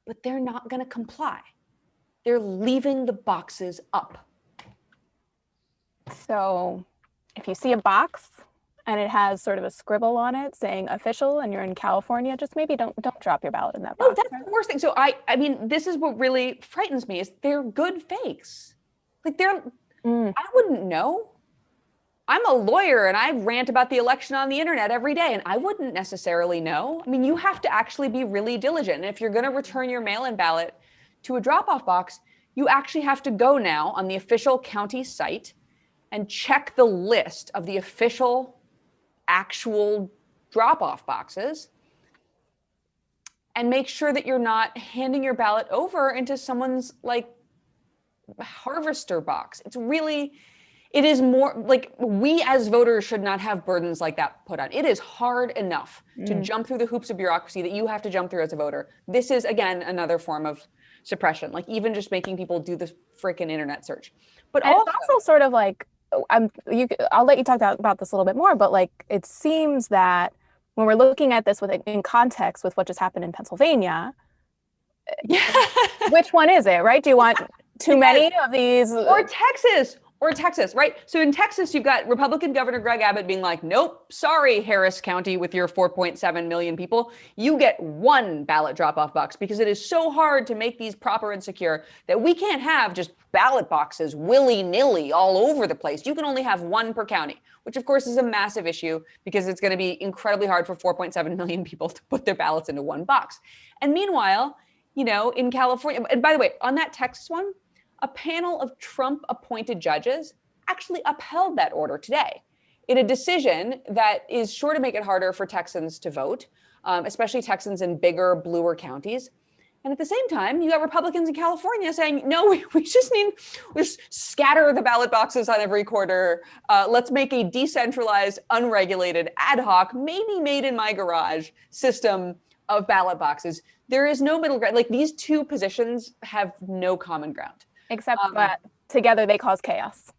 But they're not going to comply. They're leaving the boxes up. So if you see a box and it has sort of a scribble on it saying official and you're in California, just maybe don't drop your ballot in that box. No, that's the worst thing. So I mean, this is what really frightens me is they're good fakes. Like I wouldn't know. I'm a lawyer and I rant about the election on the internet every day, and I wouldn't necessarily know. I mean, you have to actually be really diligent. And if you're going to return your mail-in ballot to a drop-off box, you actually have to go now on the official county site and check the list of the official actual drop-off boxes and make sure that you're not handing your ballot over into someone's like harvester box. It is more like we as voters should not have burdens like that put on. It is hard enough to jump through the hoops of bureaucracy that you have to jump through as a voter. This is, again, another form of suppression, like even just making people do this freaking internet search. But and it's also sort of like, I'll let you talk about this a little bit more, but like it seems that when we're looking at this in context with what just happened in Pennsylvania, which one is it, right? Do you want too many of these? Or Texas, right? So in Texas, you've got Republican Governor Greg Abbott being like, nope, sorry, Harris County with your 4.7 million people. You get one ballot drop-off box because it is so hard to make these proper and secure that we can't have just ballot boxes willy-nilly all over the place. You can only have one per county, which of course is a massive issue because it's going to be incredibly hard for 4.7 million people to put their ballots into one box. And meanwhile, in California, and by the way, on that Texas one, a panel of Trump-appointed judges actually upheld that order today in a decision that is sure to make it harder for Texans to vote, especially Texans in bigger, bluer counties. And at the same time, you got Republicans in California saying, no, we just scatter the ballot boxes on every corner. Let's make a decentralized, unregulated, ad hoc, maybe made in my garage system of ballot boxes. There is no middle ground. Like these two positions have no common ground. Except that together they cause chaos.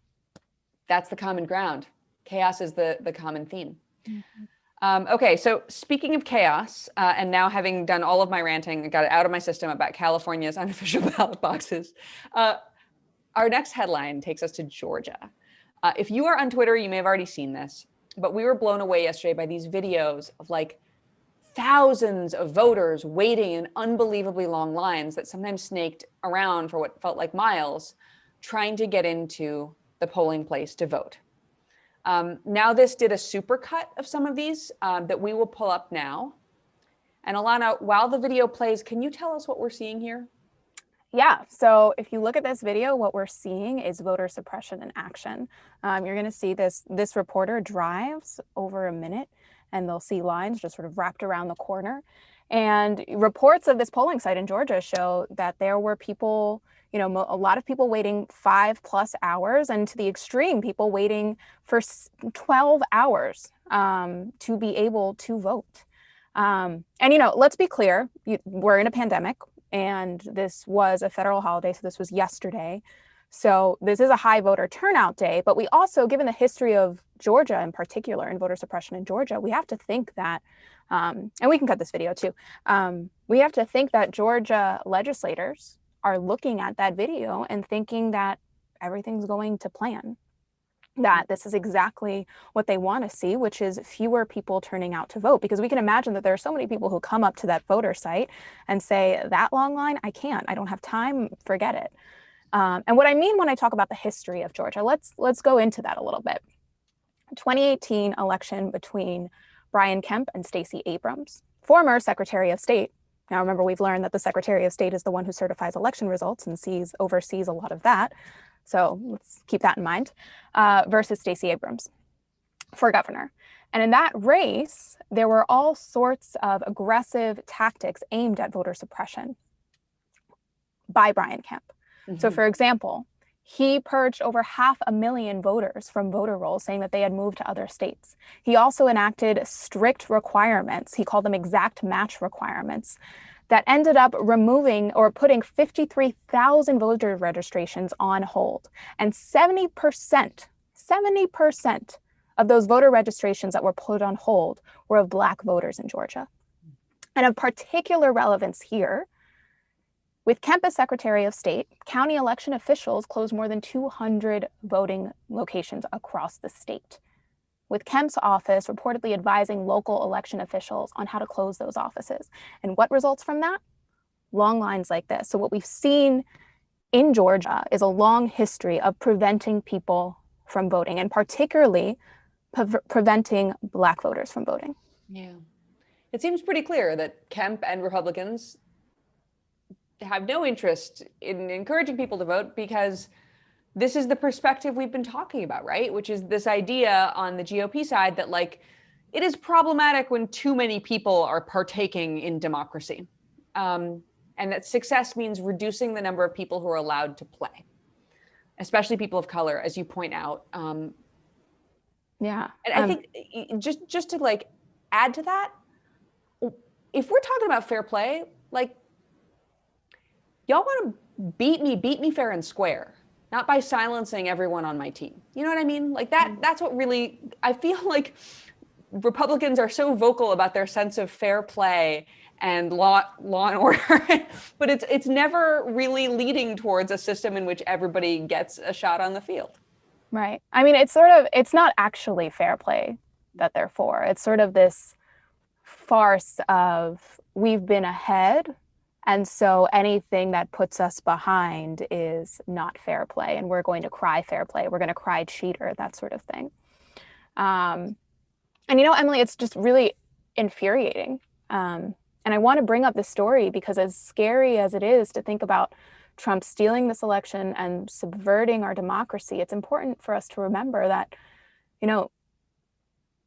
That's the common ground. Chaos is the common theme. Okay, so speaking of chaos, and now having done all of my ranting, got it out of my system about California's unofficial ballot boxes, our next headline takes us to Georgia. If you are on Twitter, you may have already seen this, but we were blown away yesterday by these videos of like thousands of voters waiting in unbelievably long lines that sometimes snaked around for what felt like miles, trying to get into the polling place to vote. Now this did a supercut of some of these that we will pull up now. And Alana, while the video plays, can you tell us what we're seeing here? Yeah, so if you look at this video, what we're seeing is voter suppression in action. You're going to see this reporter drives over a minute and they'll see lines just sort of wrapped around the corner. And reports of this polling site in Georgia show that there were people, a lot of people waiting 5+ hours, and to the extreme, people waiting for 12 hours to be able to vote. And, let's be clear, we're in a pandemic and this was a federal holiday. So this was yesterday. So this is a high voter turnout day, but we also, given the history of Georgia in particular and voter suppression in Georgia, we have to think that, and we can cut this video too, we have to think that Georgia legislators are looking at that video and thinking that everything's going to plan, that this is exactly what they want to see, which is fewer people turning out to vote. Because we can imagine that there are so many people who come up to that voter site and say, that long line, I don't have time, forget it. And what I mean when I talk about the history of Georgia, let's go into that a little bit. 2018 election between Brian Kemp and Stacey Abrams, former Secretary of State. Now, remember, we've learned that the Secretary of State is the one who certifies election results and oversees a lot of that. So let's keep that in mind, versus Stacey Abrams for governor. And in that race, there were all sorts of aggressive tactics aimed at voter suppression. by Brian Kemp. So Mhm. for example, he purged over 500,000 voters from voter rolls, saying that they had moved to other states. He also enacted strict requirements. He called them exact match requirements that ended up removing or putting 53,000 voter registrations on hold. And 70% of those voter registrations that were put on hold were of Black voters in Georgia. And of particular relevance here, with Kemp as Secretary of State, county election officials closed more than 200 voting locations across the state, with Kemp's office reportedly advising local election officials on how to close those offices. And what results from that? Long lines like this. So what we've seen in Georgia is a long history of preventing people from voting, and particularly preventing Black voters from voting. Yeah. It seems pretty clear that Kemp and Republicans have no interest in encouraging people to vote, because this is the perspective we've been talking about, right? Which is this idea on the GOP side that, like, it is problematic when too many people are partaking in democracy. And that success means reducing the number of people who are allowed to play, especially people of color, as you point out. Yeah. And I think just to like add to that, if we're talking about fair play, like, y'all want to beat me fair and square, not by silencing everyone on my team. You know what I mean? Like that's what really, I feel like Republicans are so vocal about their sense of fair play and law and order, but it's never really leading towards a system in which everybody gets a shot on the field. Right. I mean, it's not actually fair play that they're for. It's sort of this farce of we've been ahead, and so anything that puts us behind is not fair play, and we're going to cry fair play. We're going to cry cheater, that sort of thing. And Emily, it's just really infuriating. And I want to bring up this story because, as scary as it is to think about Trump stealing this election and subverting our democracy, it's important for us to remember that,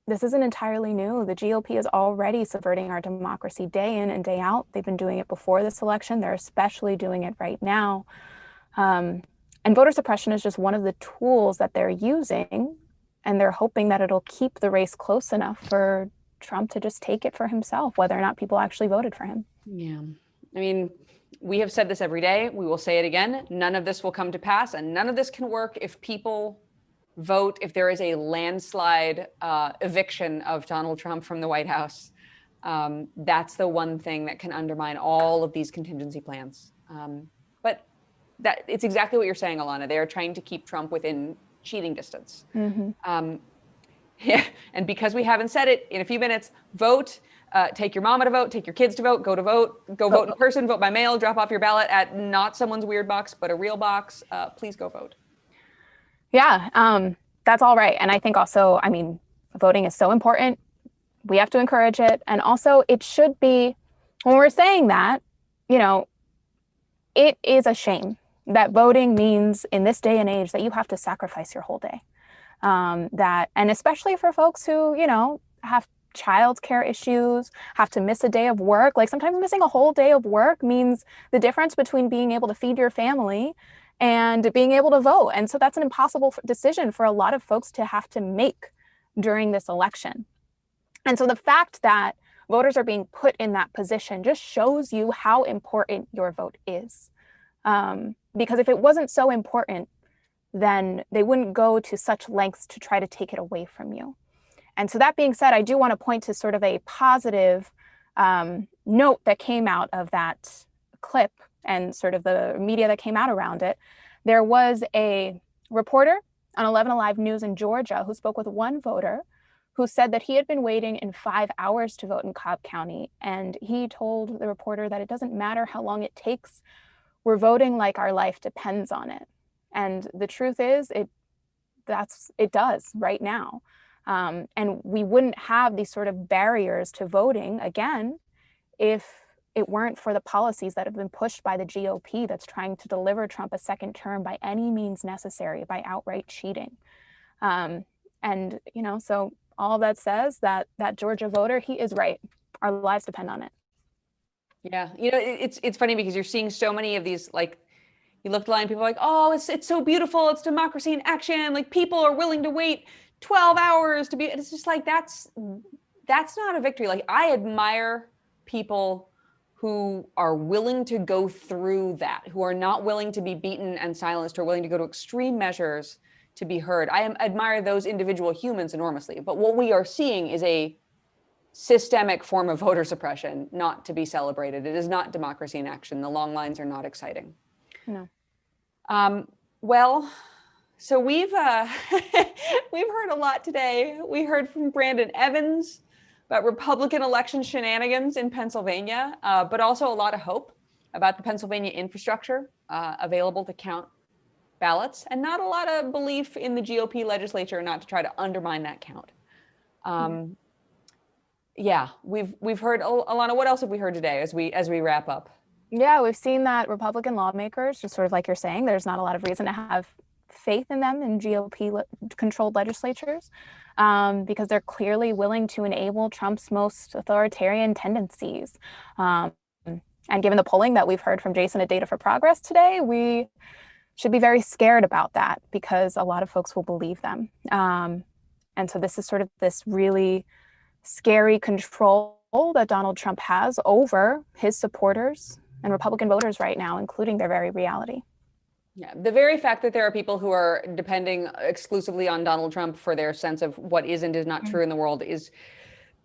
this isn't entirely new. The GOP is already subverting our democracy day in and day out. They've been doing it before this election. They're especially doing it right now. And voter suppression is just one of the tools that they're using, and they're hoping that it'll keep the race close enough for Trump to just take it for himself, whether or not people actually voted for him. Yeah. I mean, we have said this every day. We will say it again. None of this will come to pass, and none of this can work if people vote, if there is a landslide eviction of Donald Trump from the White House. That's the one thing that can undermine all of these contingency plans. But that it's exactly what you're saying, Alana. They are trying to keep Trump within cheating distance. Mm-hmm. Yeah, and because we haven't said it, in a few minutes, vote. Take your mama to vote, take your kids to vote, go vote in person, vote by mail, drop off your ballot at not someone's weird box, but a real box. Please go vote. Yeah, that's all right. And I think also, voting is so important. We have to encourage it. And also it should be, when we're saying that, it is a shame that voting means in this day and age that you have to sacrifice your whole day. And especially for folks who, have childcare issues, have to miss a day of work. Like sometimes missing a whole day of work means the difference between being able to feed your family and being able to vote. And so that's an impossible decision for a lot of folks to have to make during this election. And so the fact that voters are being put in that position just shows you how important your vote is. Because if it wasn't so important, then they wouldn't go to such lengths to try to take it away from you. And so that being said, I do want to point to sort of a positive note that came out of that clip and sort of the media that came out around it. There was a reporter on 11 Alive News in Georgia who spoke with one voter who said that he had been waiting in 5 hours to vote in Cobb County. And he told the reporter that it doesn't matter how long it takes. We're voting like our life depends on it. And the truth is, it does right now. And we wouldn't have these sort of barriers to voting again if it weren't for the policies that have been pushed by the GOP that's trying to deliver Trump a second term by any means necessary, by outright cheating. So all of that says that Georgia voter, he is right. Our lives depend on it. Yeah, it's funny because you're seeing so many of these, like, you look at the line, people are like, oh, it's so beautiful, it's democracy in action, like people are willing to wait 12 hours to be. It's just like that's not a victory. Like, I admire people who are willing to go through that, who are not willing to be beaten and silenced, or willing to go to extreme measures to be heard. I admire those individual humans enormously. But what we are seeing is a systemic form of voter suppression, not to be celebrated. It is not democracy in action. The long lines are not exciting. No. Well, so we've we've heard a lot today. We heard from Brandon Evans about Republican election shenanigans in Pennsylvania, but also a lot of hope about the Pennsylvania infrastructure available to count ballots, and not a lot of belief in the GOP legislature not to try to undermine that count. Yeah, we've heard Alana. What else have we heard today as we wrap up? Yeah, we've seen that Republican lawmakers, just sort of like you're saying, there's not a lot of reason to have faith in them in GOP-controlled legislatures, because they're clearly willing to enable Trump's most authoritarian tendencies. And given the polling that we've heard from Jason at Data for Progress today, we should be very scared about that, because a lot of folks will believe them. And so this is sort of this really scary control that Donald Trump has over his supporters and Republican voters right now, including their very reality. Yeah, the very fact that there are people who are depending exclusively on Donald Trump for their sense of what is and is not true in the world is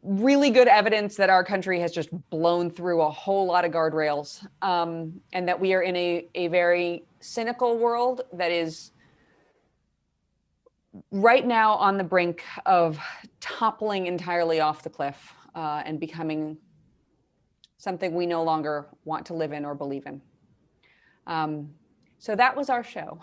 really good evidence that our country has just blown through a whole lot of guardrails, and that we are in a very cynical world that is right now on the brink of toppling entirely off the cliff and becoming something we no longer want to live in or believe in. So that was our show.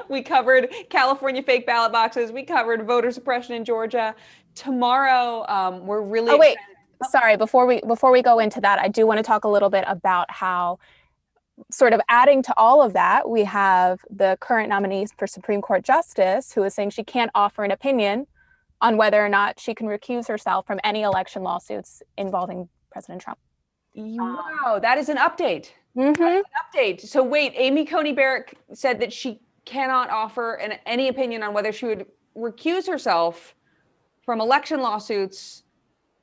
We covered California fake ballot boxes. We covered voter suppression in Georgia. Tomorrow, we're really excited. Sorry, before we go into that, I do want to talk a little bit about how, sort of adding to all of that, we have the current nominee for Supreme Court Justice who is saying she can't offer an opinion on whether or not she can recuse herself from any election lawsuits involving President Trump. Wow, that is an update. Mm-hmm. An update. So wait, Amy Coney Barrett said that she cannot offer any opinion on whether she would recuse herself from election lawsuits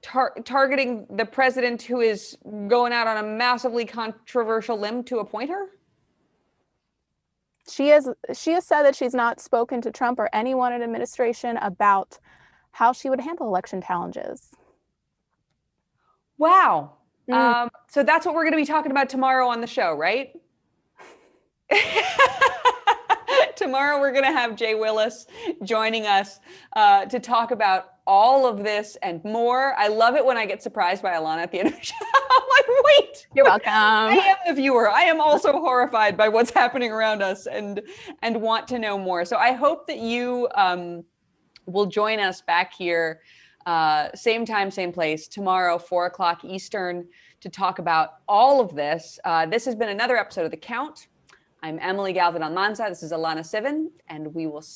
targeting the president who is going out on a massively controversial limb to appoint her? She has said that she's not spoken to Trump or anyone in administration about how she would handle election challenges. Wow. So that's what we're going to be talking about tomorrow on the show, right? Tomorrow we're going to have Jay Willis joining us to talk about all of this and more. I love it when I get surprised by Alana at the end of the show. I'm like, wait. You're welcome. I am the viewer. I am also horrified by what's happening around us and want to know more. So I hope that you will join us back here, same time, same place, tomorrow, 4:00 Eastern, to talk about all of this. This has been another episode of The Count. I'm Emily Galvin Almanza. This is Alana Sivan, and we will see